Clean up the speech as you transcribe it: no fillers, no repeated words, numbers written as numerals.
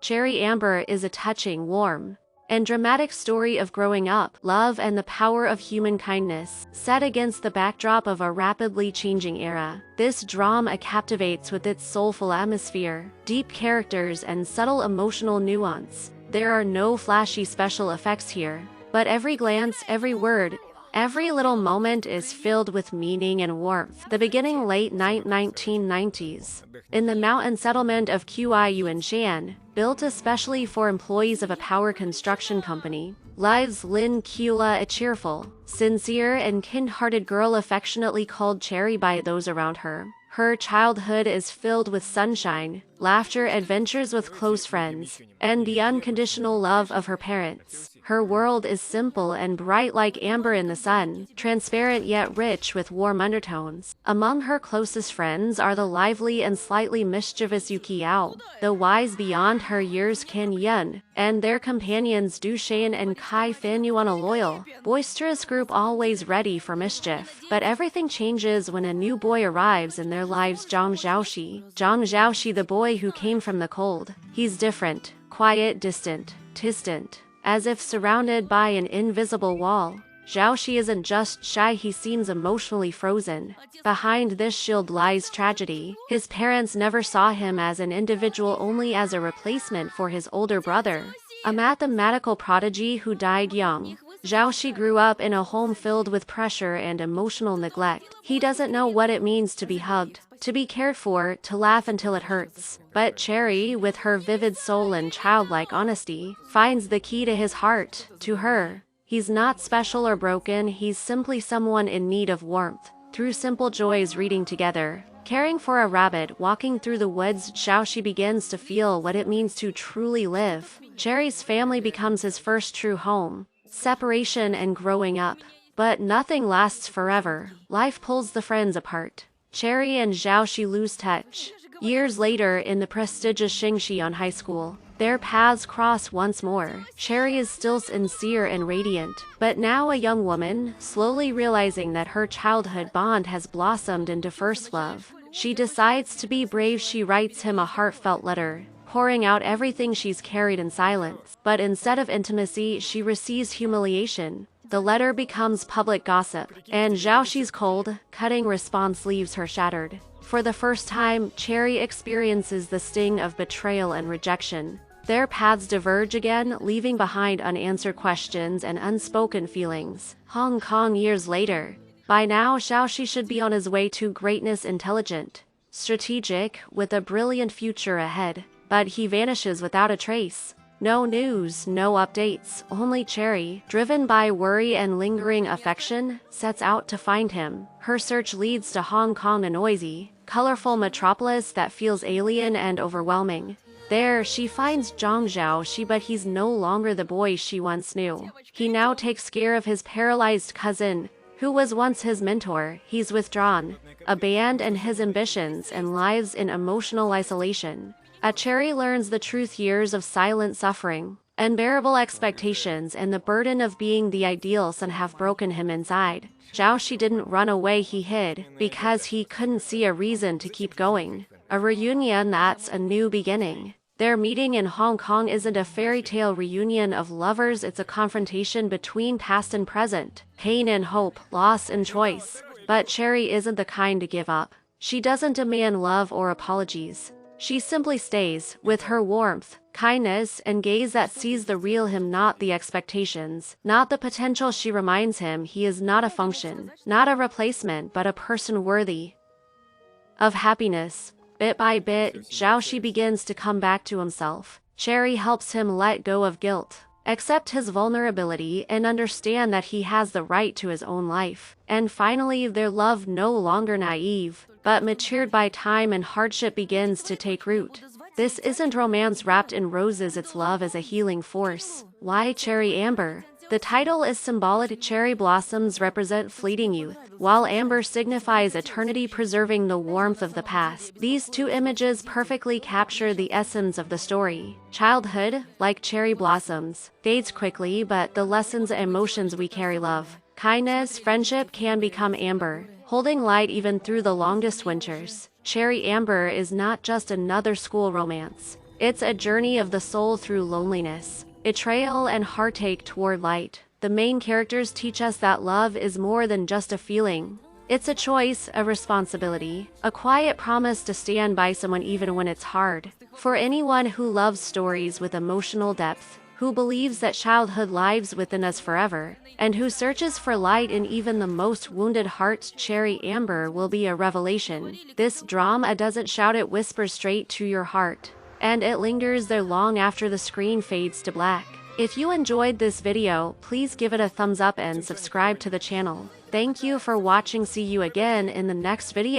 Cherry Amber is a touching, warm, and dramatic story of growing up, love, and the power of human kindness, set against the backdrop of a rapidly changing era. This drama captivates with its soulful atmosphere, deep characters, and subtle emotional nuance. There are no flashy special effects here, but every glance, every word, every little moment is filled with meaning and warmth. The beginning late 1990s. In the mountain settlement of Qiao in Shan, built especially for employees of a power construction company, lives Lin Qi, a cheerful, sincere, and kind-hearted girl affectionately called Cherry by those around her. Her childhood is filled with sunshine, laughter, adventures with close friends, and the unconditional love of her parents. Her world is simple and bright like amber in the sun, transparent yet rich with warm undertones. Among her closest friends are the lively and slightly mischievous Qiao, the wise beyond her years Qin Yun, and their companions Du Shan and Kai Fanyuan, a loyal, boisterous group always ready for mischief. But everything changes when a new boy arrives in their lives, Jiang Xiao Xi. Jiang Xiao Xi, the boy who came from the cold. He's different, quiet, distant, as if surrounded by an invisible wall. Xiao Xi isn't just shy, he seems emotionally frozen. Behind this shield lies tragedy. His parents never saw him as an individual, only as a replacement for his older brother, a mathematical prodigy who died young. Xiao Xi grew up in a home filled with pressure and emotional neglect. He doesn't know what it means to be hugged, to be cared for, to laugh until it hurts. But Cherry, with her vivid soul and childlike honesty, finds the key to his heart. To her, he's not special or broken, he's simply someone in need of warmth. Through simple joys, reading together, caring for a rabbit, walking through the woods, Xiao Xi begins to feel what it means to truly live. Cherry's family becomes his first true home. Separation and growing up. But nothing lasts forever. Life pulls the friends apart. Cherry and Xiao Xi lose touch. Years later, in the prestigious Xingxian High School, their paths cross once more. Cherry is still sincere and radiant, but now a young woman, slowly realizing that her childhood bond has blossomed into first love. She decides to be brave. She writes him a heartfelt letter, pouring out everything she's carried in silence. But instead of intimacy, she receives humiliation. The letter becomes public gossip, and Xiao Xi's cold, cutting response leaves her shattered. For the first time, Cherry experiences the sting of betrayal and rejection. Their paths diverge again, leaving behind unanswered questions and unspoken feelings. Hong Kong years later. By now, Xiao Xi should be on his way to greatness, intelligent, strategic, with a brilliant future ahead. But he vanishes without a trace. No news, no updates, only Cherry, driven by worry and lingering affection, sets out to find him. Her search leads to Hong Kong, a noisy, colorful metropolis that feels alien and overwhelming. There, she finds Jiang Xiao Xi, but he's no longer the boy she once knew. He now takes care of his paralyzed cousin, who was once his mentor. He's withdrawn, abandoned his ambitions, and lives in emotional isolation. Cherry learns the truth: years of silent suffering, unbearable expectations, and the burden of being the ideal son have broken him inside. Xiao Xi didn't run away, he hid, because he couldn't see a reason to keep going. A reunion that's a new beginning. Their meeting in Hong Kong isn't a fairy tale reunion of lovers, it's a confrontation between past and present, pain and hope, loss and choice. But Cherry isn't the kind to give up. She doesn't demand love or apologies. She simply stays, with her warmth, kindness, and gaze that sees the real him, not the expectations, not the potential. She reminds him he is not a function, not a replacement, but a person worthy of happiness. Bit by bit, Xiao Xi begins to come back to himself. Cherry helps him let go of guilt, accept his vulnerability, and understand that he has the right to his own life. And finally, their love, no longer naive, but matured by time and hardship, begins to take root. This isn't romance wrapped in roses, it's love as a healing force. Why Cherry Amber? The title is symbolic. Cherry blossoms represent fleeting youth, while amber signifies eternity, preserving the warmth of the past. These two images perfectly capture the essence of the story. Childhood, like cherry blossoms, fades quickly, but the lessons and emotions we carry, love, kindness, friendship, can become amber, holding light even through the longest winters. Cherry Amber is not just another school romance. It's a journey of the soul through loneliness, betrayal, and heartache toward light. The main characters teach us that love is more than just a feeling. It's a choice, a responsibility, a quiet promise to stand by someone even when it's hard. For anyone who loves stories with emotional depth, who believes that childhood lives within us forever, and who searches for light in even the most wounded hearts, Cherry Amber will be a revelation. This drama doesn't shout, it whispers straight to your heart, and it lingers there long after the screen fades to black. If you enjoyed this video, please give it a thumbs up and subscribe to the channel. Thank you for watching. See you again in the next video.